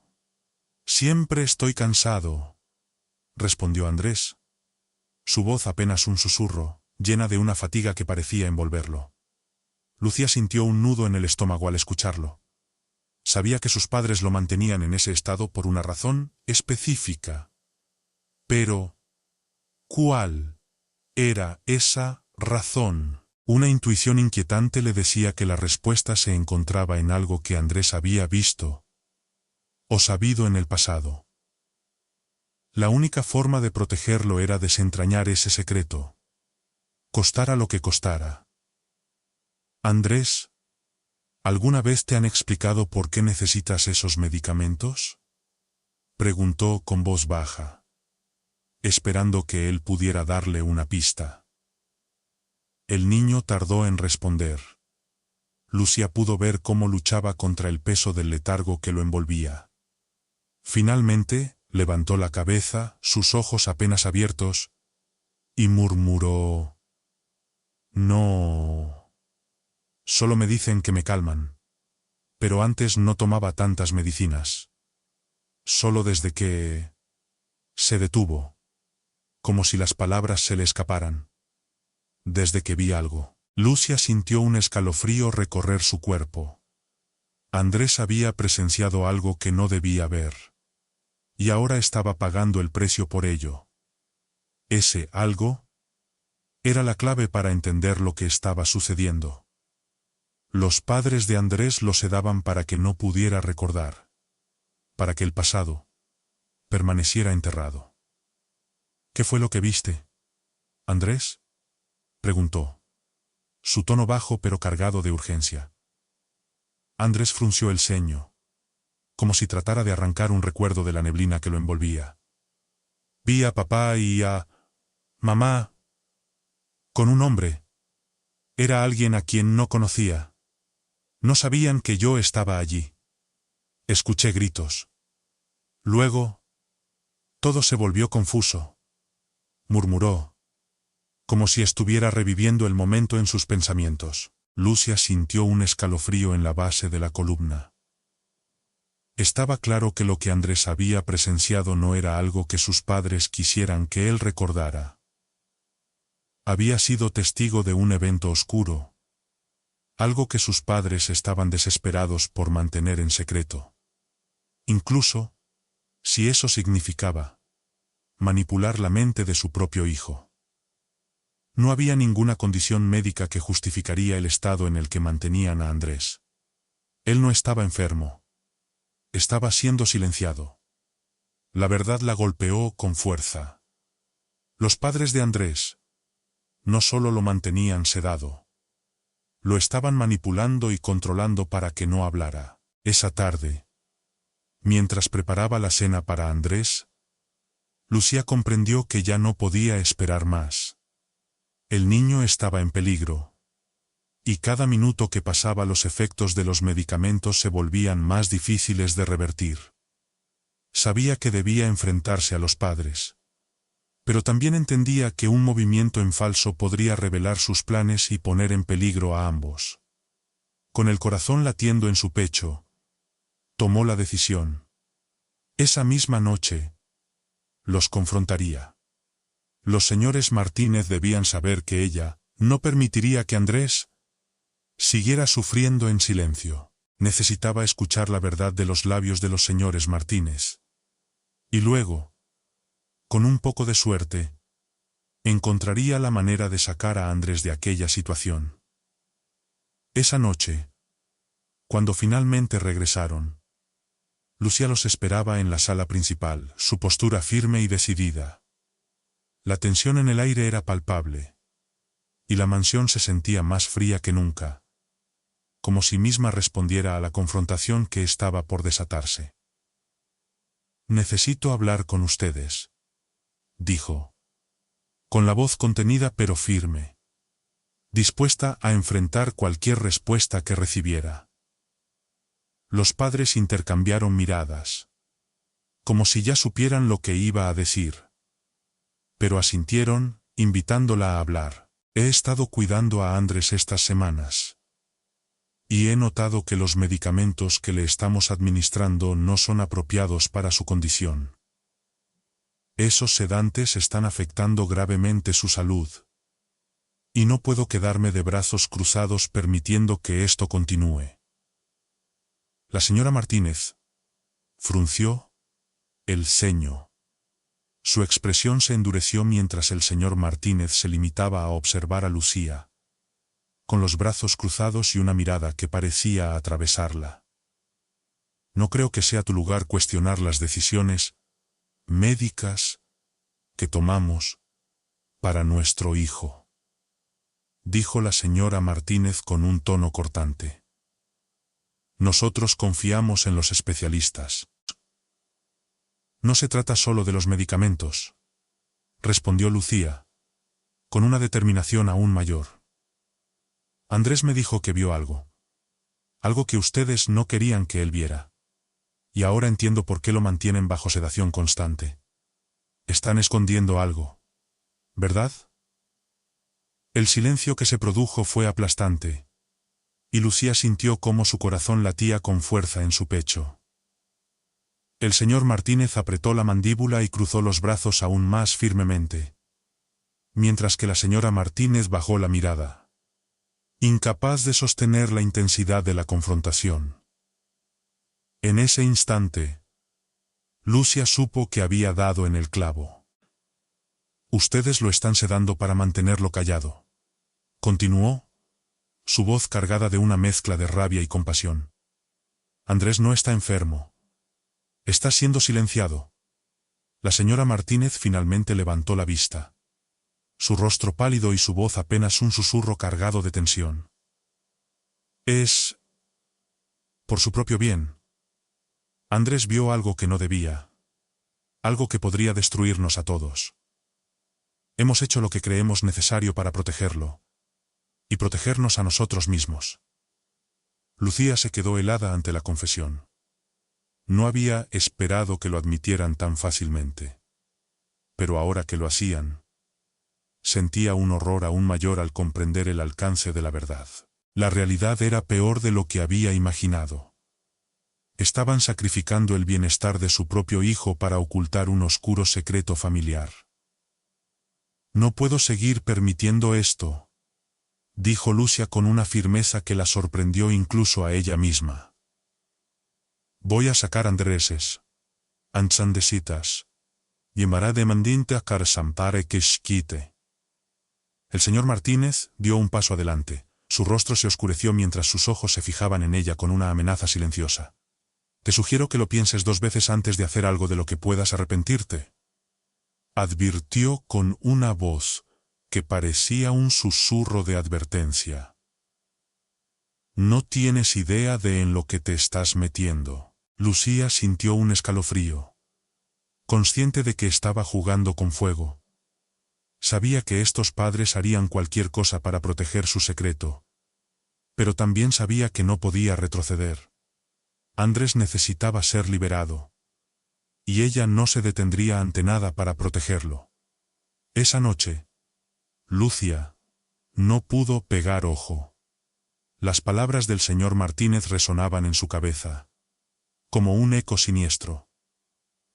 Speaker 1: Siempre estoy cansado, respondió Andrés. Su voz apenas un susurro, llena de una fatiga que parecía envolverlo. Lucía sintió un nudo en el estómago al escucharlo. Sabía que sus padres lo mantenían en ese estado por una razón específica. Pero, ¿cuál era esa razón? Una intuición inquietante le decía que la respuesta se encontraba en algo que Andrés había visto o sabido en el pasado. La única forma de protegerlo era desentrañar ese secreto, costara lo que costara. Andrés, ¿alguna vez te han explicado por qué necesitas esos medicamentos? Preguntó con voz baja, esperando que él pudiera darle una pista. El niño tardó en responder. Lucia pudo ver cómo luchaba contra el peso del letargo que lo envolvía. Finalmente, levantó la cabeza, sus ojos apenas abiertos, y murmuró: No. Solo me dicen que me calman. Pero antes no tomaba tantas medicinas. Solo desde que... Se detuvo, como si las palabras se le escaparan. Desde que vi algo. Lucia sintió un escalofrío recorrer su cuerpo. Andrés había presenciado algo que no debía ver. Y ahora estaba pagando el precio por ello. Ese algo era la clave para entender lo que estaba sucediendo. Los padres de Andrés lo sedaban para que no pudiera recordar, para que el pasado permaneciera enterrado. ¿Qué fue lo que viste, Andrés?, preguntó, su tono bajo pero cargado de urgencia. Andrés frunció el ceño, como si tratara de arrancar un recuerdo de la neblina que lo envolvía. Vi a papá y a mamá con un hombre. Era alguien a quien no conocía. No sabían que yo estaba allí. Escuché gritos. Luego, todo se volvió confuso. Murmuró, como si estuviera reviviendo el momento en sus pensamientos. Lucia sintió un escalofrío en la base de la columna. Estaba claro que lo que Andrés había presenciado no era algo que sus padres quisieran que él recordara. Había sido testigo de un evento oscuro, algo que sus padres estaban desesperados por mantener en secreto. Incluso, si eso significaba manipular la mente de su propio hijo. No había ninguna condición médica que justificaría el estado en el que mantenían a Andrés. Él no estaba enfermo. Estaba siendo silenciado. La verdad la golpeó con fuerza. Los padres de Andrés no solo lo mantenían sedado, lo estaban manipulando y controlando para que no hablara. Esa tarde, mientras preparaba la cena para Andrés, Lucía comprendió que ya no podía esperar más. El niño estaba en peligro, y cada minuto que pasaba los efectos de los medicamentos se volvían más difíciles de revertir. Sabía que debía enfrentarse a los padres, pero también entendía que un movimiento en falso podría revelar sus planes y poner en peligro a ambos. Con el corazón latiendo en su pecho, tomó la decisión. Esa misma noche, los confrontaría. Los señores Martínez debían saber que ella no permitiría que Andrés siguiera sufriendo en silencio. Necesitaba escuchar la verdad de los labios de los señores Martínez. Y luego, con un poco de suerte, encontraría la manera de sacar a Andrés de aquella situación. Esa noche, cuando finalmente regresaron, Lucía los esperaba en la sala principal, su postura firme y decidida. La tensión en el aire era palpable, y la mansión se sentía más fría que nunca, como si misma respondiera a la confrontación que estaba por desatarse. «Necesito hablar con ustedes», dijo, con la voz contenida pero firme, dispuesta a enfrentar cualquier respuesta que recibiera. Los padres intercambiaron miradas, como si ya supieran lo que iba a decir. Pero asintieron, invitándola a hablar. «He estado cuidando a Andrés estas semanas, y he notado que los medicamentos que le estamos administrando no son apropiados para su condición. Esos sedantes están afectando gravemente su salud, y no puedo quedarme de brazos cruzados permitiendo que esto continúe». La señora Martínez frunció el ceño. Su expresión se endureció mientras el señor Martínez se limitaba a observar a Lucía, con los brazos cruzados y una mirada que parecía atravesarla. «No creo que sea tu lugar cuestionar las decisiones médicas que tomamos para nuestro hijo», dijo la señora Martínez con un tono cortante. «Nosotros confiamos en los especialistas». «No se trata solo de los medicamentos», respondió Lucía, con una determinación aún mayor. «Andrés me dijo que vio algo. Algo que ustedes no querían que él viera. Y ahora entiendo por qué lo mantienen bajo sedación constante. Están escondiendo algo, ¿verdad?». El silencio que se produjo fue aplastante, y Lucía sintió cómo su corazón latía con fuerza en su pecho. El señor Martínez apretó la mandíbula y cruzó los brazos aún más firmemente, mientras que la señora Martínez bajó la mirada, incapaz de sostener la intensidad de la confrontación. En ese instante, Lucía supo que había dado en el clavo. «Ustedes lo están sedando para mantenerlo callado», continuó, su voz cargada de una mezcla de rabia y compasión. «Andrés no está enfermo. Está siendo silenciado». La señora Martínez finalmente levantó la vista, su rostro pálido y su voz apenas un susurro cargado de tensión. «Es por su propio bien. Andrés vio algo que no debía, algo que podría destruirnos a todos. Hemos hecho lo que creemos necesario para protegerlo, y protegernos a nosotros mismos». Lucía se quedó helada ante la confesión. No había esperado que lo admitieran tan fácilmente. Pero ahora que lo hacían, sentía un horror aún mayor al comprender el alcance de la verdad. La realidad era peor de lo que había imaginado. Estaban sacrificando el bienestar de su propio hijo para ocultar un oscuro secreto familiar. «No puedo seguir permitiendo esto», dijo Lucía con una firmeza que la sorprendió incluso a ella misma. «Voy a sacar Andreses. Ansandesitas. Llamará de mandinte a Carsampare que quite». El señor Martínez dio un paso adelante. Su rostro se oscureció mientras sus ojos se fijaban en ella con una amenaza silenciosa. Te sugiero que lo pienses 2 veces antes de hacer algo de lo que puedas arrepentirte. Advirtió con una voz que parecía un susurro de advertencia. No tienes idea de en lo que te estás metiendo. Lucía sintió un escalofrío. Consciente de que estaba jugando con fuego. Sabía que estos padres harían cualquier cosa para proteger su secreto. Pero también sabía que no podía retroceder. Andrés necesitaba ser liberado. Y ella no se detendría ante nada para protegerlo. Esa noche, Lucía no pudo pegar ojo. Las palabras del señor Martínez resonaban en su cabeza, como un eco siniestro.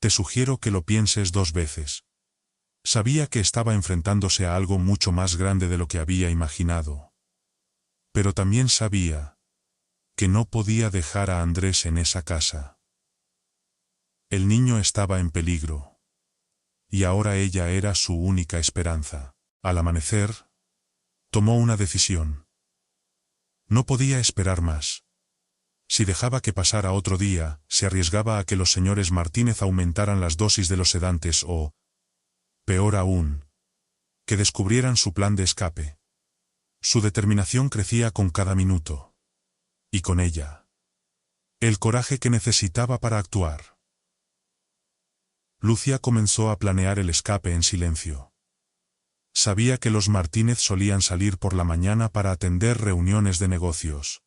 Speaker 1: Te sugiero que lo pienses 2 veces. Sabía que estaba enfrentándose a algo mucho más grande de lo que había imaginado. Pero también sabía que no podía dejar a Andrés en esa casa. El niño estaba en peligro. Y ahora ella era su única esperanza. Al amanecer, tomó una decisión. No podía esperar más. Si dejaba que pasara otro día, se arriesgaba a que los señores Martínez aumentaran las dosis de los sedantes o, peor aún, que descubrieran su plan de escape. Su determinación crecía con cada minuto. Y con ella, el coraje que necesitaba para actuar. Lucía comenzó a planear el escape en silencio. Sabía que los Martínez solían salir por la mañana para atender reuniones de negocios,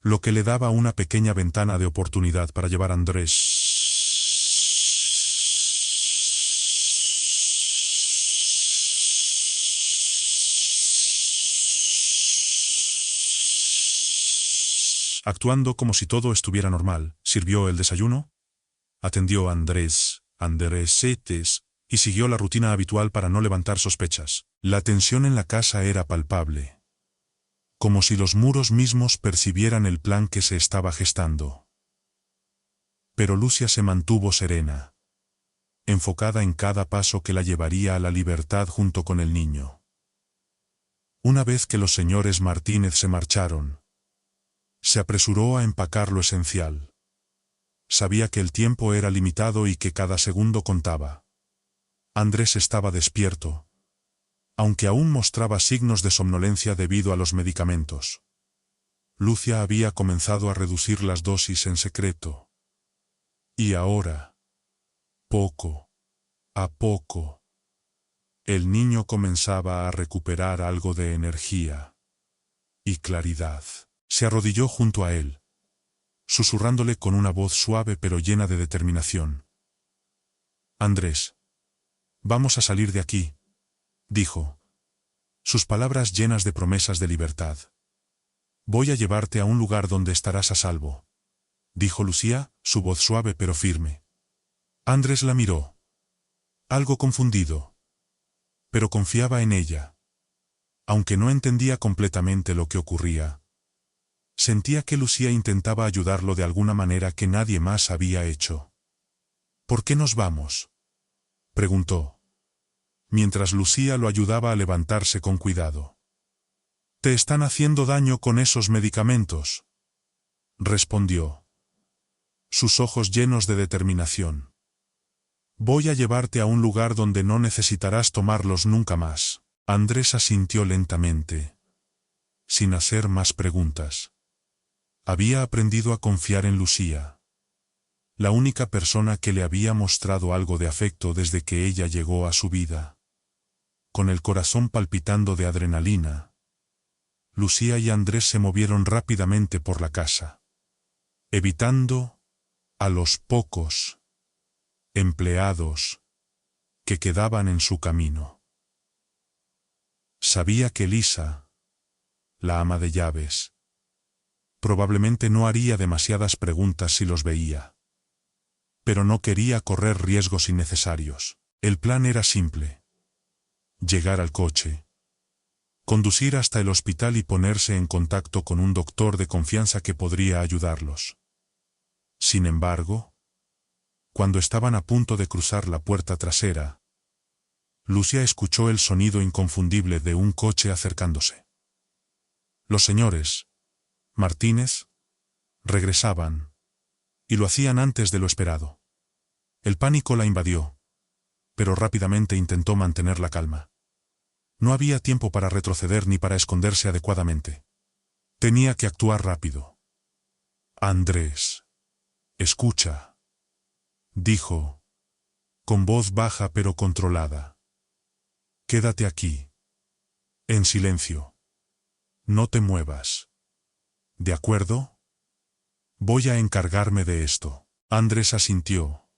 Speaker 1: lo que le daba una pequeña ventana de oportunidad para llevar a Andrés. Actuando como si todo estuviera normal, sirvió el desayuno, atendió a Andresetes, y siguió la rutina habitual para no levantar sospechas. La tensión en la casa era palpable. Como si los muros mismos percibieran el plan que se estaba gestando. Pero Lucía se mantuvo serena, enfocada en cada paso que la llevaría a la libertad junto con el niño. Una vez que los señores Martínez se marcharon, se apresuró a empacar lo esencial. Sabía que el tiempo era limitado y que cada segundo contaba. Andrés estaba despierto, aunque aún mostraba signos de somnolencia debido a los medicamentos. Lucía había comenzado a reducir las dosis en secreto. Y ahora, poco a poco, el niño comenzaba a recuperar algo de energía y claridad. Se arrodilló junto a él, susurrándole con una voz suave pero llena de determinación. Andrés, vamos a salir de aquí, dijo. Sus palabras llenas de promesas de libertad. Voy a llevarte a un lugar donde estarás a salvo, dijo Lucía, su voz suave pero firme. Andrés la miró, algo confundido, pero confiaba en ella. Aunque no entendía completamente lo que ocurría, sentía que Lucía intentaba ayudarlo de alguna manera que nadie más había hecho. ¿Por qué nos vamos?, preguntó, mientras Lucía lo ayudaba a levantarse con cuidado. «Te están haciendo daño con esos medicamentos», respondió, sus ojos llenos de determinación. «Voy a llevarte a un lugar donde no necesitarás tomarlos nunca más». Andrés asintió lentamente, sin hacer más preguntas. Había aprendido a confiar en Lucía, la única persona que le había mostrado algo de afecto desde que ella llegó a su vida. Con el corazón palpitando de adrenalina, Lucía y Andrés se movieron rápidamente por la casa, evitando a los pocos empleados que quedaban en su camino. Sabía que Lisa, la ama de llaves, probablemente no haría demasiadas preguntas si los veía. Pero no quería correr riesgos innecesarios. El plan era simple: llegar al coche, conducir hasta el hospital y ponerse en contacto con un doctor de confianza que podría ayudarlos. Sin embargo, cuando estaban a punto de cruzar la puerta trasera, Lucía escuchó el sonido inconfundible de un coche acercándose. Los señores Martínez regresaban, Y lo hacían antes de lo esperado. El pánico la invadió, pero rápidamente intentó mantener la calma. No había tiempo para retroceder ni para esconderse adecuadamente. Tenía que actuar rápido. Andrés. Escucha. Dijo, con voz baja pero controlada. Quédate aquí. En silencio. No te muevas. ¿De acuerdo? Voy a encargarme de esto. Andrés asintió,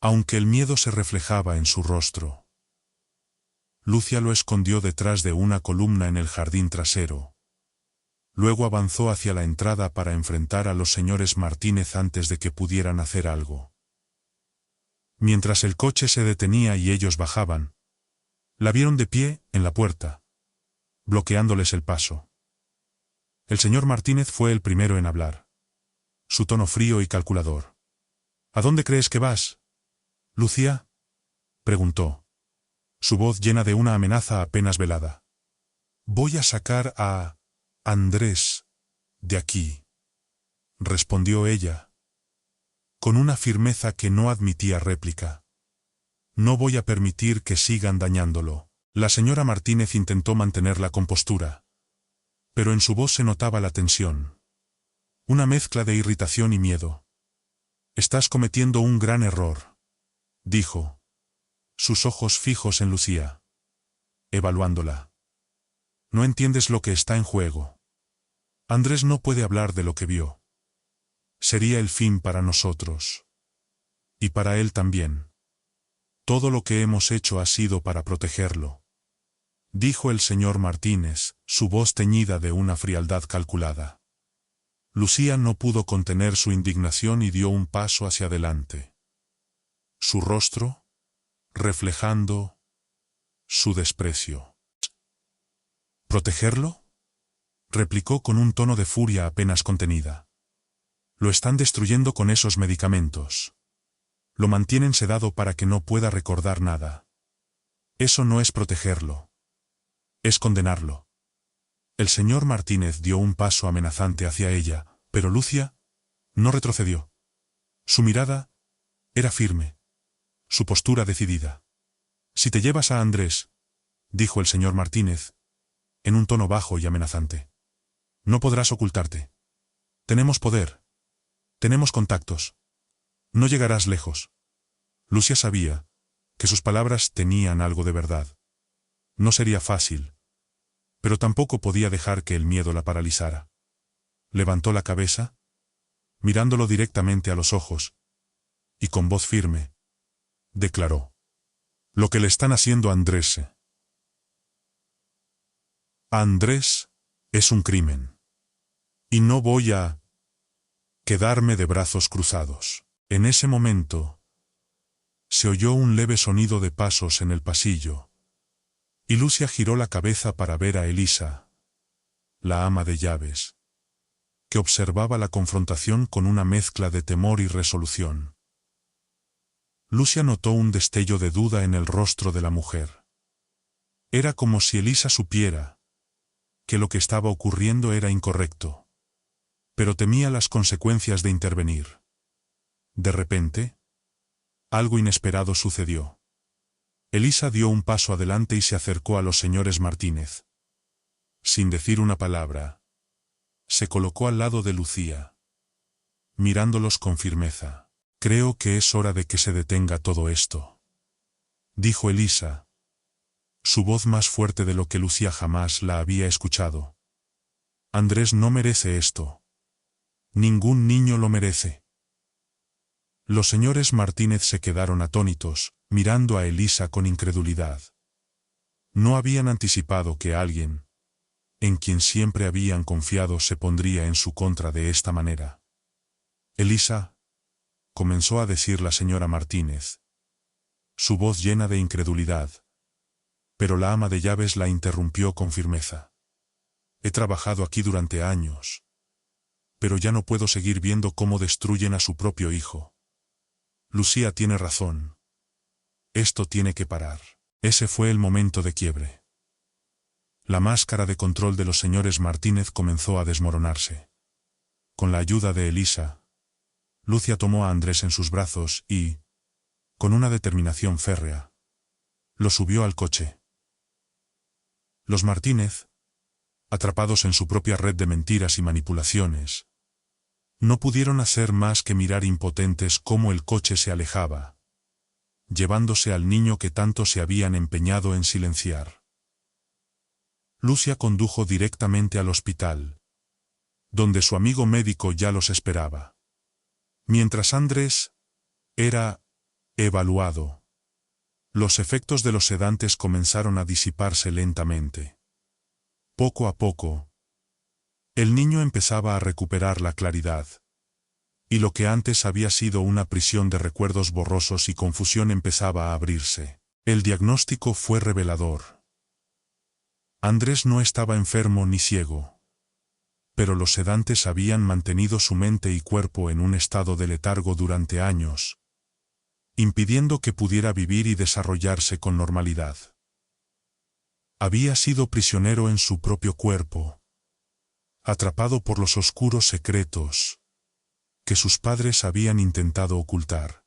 Speaker 1: aunque el miedo se reflejaba en su rostro. Lucia lo escondió detrás de una columna en el jardín trasero. Luego avanzó hacia la entrada para enfrentar a los señores Martínez antes de que pudieran hacer algo. Mientras el coche se detenía y ellos bajaban, la vieron de pie en la puerta, bloqueándoles el paso. El señor Martínez fue el primero en hablar. Su tono frío y calculador. ¿A dónde crees que vas, Lucia?, preguntó, su voz llena de una amenaza apenas velada. Voy a sacar a Andrés de aquí, respondió ella, con una firmeza que no admitía réplica. No voy a permitir que sigan dañándolo. La señora Martínez intentó mantener la compostura, pero en su voz se notaba la tensión. Una mezcla de irritación y miedo. Estás cometiendo un gran error, dijo, sus ojos fijos en Lucía, evaluándola. No entiendes lo que está en juego. Andrés no puede hablar de lo que vio. Sería el fin para nosotros. Y para él también. Todo lo que hemos hecho ha sido para protegerlo, dijo el señor Martínez, su voz teñida de una frialdad calculada. Lucía no pudo contener su indignación y dio un paso hacia adelante. Su rostro, reflejando su desprecio. ¿Protegerlo?, replicó con un tono de furia apenas contenida. Lo están destruyendo con esos medicamentos. Lo mantienen sedado para que no pueda recordar nada. Eso no es protegerlo. Es condenarlo. El señor Martínez dio un paso amenazante hacia ella, pero Lucia no retrocedió. Su mirada era firme, su postura decidida. Si te llevas a Andrés, dijo el señor Martínez, en un tono bajo y amenazante, no podrás ocultarte. Tenemos poder. Tenemos contactos. No llegarás lejos. Lucia sabía que sus palabras tenían algo de verdad. No sería fácil, pero tampoco podía dejar que el miedo la paralizara. Levantó la cabeza, mirándolo directamente a los ojos, y con voz firme, declaró: lo que le están haciendo a Andrés. A Andrés es un crimen. Y no voy a quedarme de brazos cruzados. En ese momento, se oyó un leve sonido de pasos en el pasillo, y Lucia giró la cabeza para ver a Elisa, la ama de llaves, que observaba la confrontación con una mezcla de temor y resolución. Lucia notó un destello de duda en el rostro de la mujer. Era como si Elisa supiera que lo que estaba ocurriendo era incorrecto, pero temía las consecuencias de intervenir. De repente, algo inesperado sucedió. Elisa dio un paso adelante y se acercó a los señores Martínez. Sin decir una palabra, se colocó al lado de Lucía, mirándolos con firmeza. Creo que es hora de que se detenga todo esto, dijo Elisa, su voz más fuerte de lo que Lucía jamás la había escuchado. Andrés no merece esto. Ningún niño lo merece. Los señores Martínez se quedaron atónitos, mirando a Elisa con incredulidad. No habían anticipado que alguien, en quien siempre habían confiado, se pondría en su contra de esta manera. Elisa, comenzó a decir la señora Martínez, su voz llena de incredulidad, pero la ama de llaves la interrumpió con firmeza. He trabajado aquí durante años, pero ya no puedo seguir viendo cómo destruyen a su propio hijo. Lucía tiene razón. Esto tiene que parar. Ese fue el momento de quiebre. La máscara de control de los señores Martínez comenzó a desmoronarse. Con la ayuda de Elisa, Lucia tomó a Andrés en sus brazos y, con una determinación férrea, lo subió al coche. Los Martínez, atrapados en su propia red de mentiras y manipulaciones, no pudieron hacer más que mirar impotentes cómo el coche se alejaba, llevándose al niño que tanto se habían empeñado en silenciar. Lucia condujo directamente al hospital, donde su amigo médico ya los esperaba. Mientras Andrés era evaluado, los efectos de los sedantes comenzaron a disiparse lentamente. Poco a poco, el niño empezaba a recuperar la claridad, y lo que antes había sido una prisión de recuerdos borrosos y confusión empezaba a abrirse. El diagnóstico fue revelador. Andrés no estaba enfermo ni ciego, pero los sedantes habían mantenido su mente y cuerpo en un estado de letargo durante años, impidiendo que pudiera vivir y desarrollarse con normalidad. Había sido prisionero en su propio cuerpo, atrapado por los oscuros secretos que sus padres habían intentado ocultar.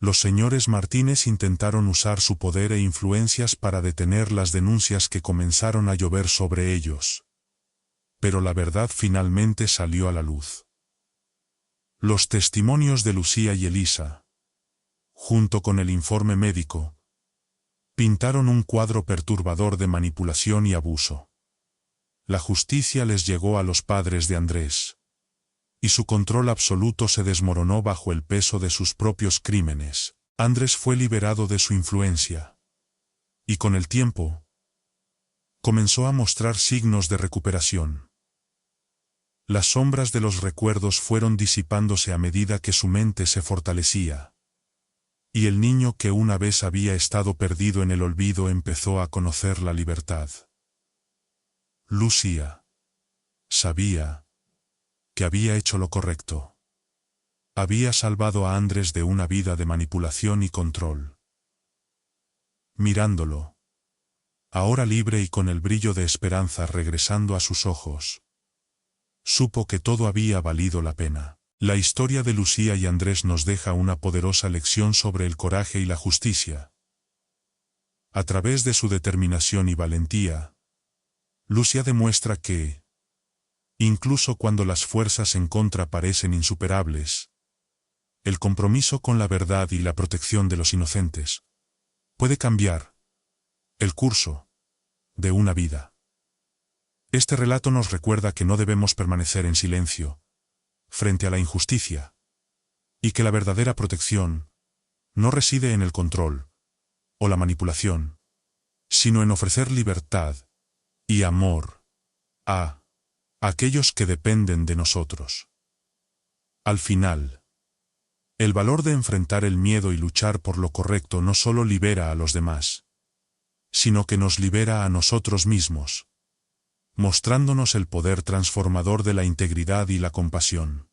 Speaker 1: Los señores Martínez intentaron usar su poder e influencias para detener las denuncias que comenzaron a llover sobre ellos. Pero la verdad finalmente salió a la luz. Los testimonios de Lucía y Elisa, junto con el informe médico, pintaron un cuadro perturbador de manipulación y abuso. La justicia les llegó a los padres de Andrés, y su control absoluto se desmoronó bajo el peso de sus propios crímenes. Andrés fue liberado de su influencia, y con el tiempo, comenzó a mostrar signos de recuperación. Las sombras de los recuerdos fueron disipándose a medida que su mente se fortalecía, y el niño que una vez había estado perdido en el olvido empezó a conocer la libertad. Lucía sabía que había hecho lo correcto. Había salvado a Andrés de una vida de manipulación y control. Mirándolo, ahora libre y con el brillo de esperanza regresando a sus ojos, supo que todo había valido la pena. La historia de Lucía y Andrés nos deja una poderosa lección sobre el coraje y la justicia. A través de su determinación y valentía, Lucía demuestra que, incluso cuando las fuerzas en contra parecen insuperables, el compromiso con la verdad y la protección de los inocentes puede cambiar el curso de una vida. Este relato nos recuerda que no debemos permanecer en silencio frente a la injusticia, y que la verdadera protección no reside en el control o la manipulación, sino en ofrecer libertad y amor a aquellos que dependen de nosotros. Al final, el valor de enfrentar el miedo y luchar por lo correcto no solo libera a los demás, sino que nos libera a nosotros mismos, mostrándonos el poder transformador de la integridad y la compasión.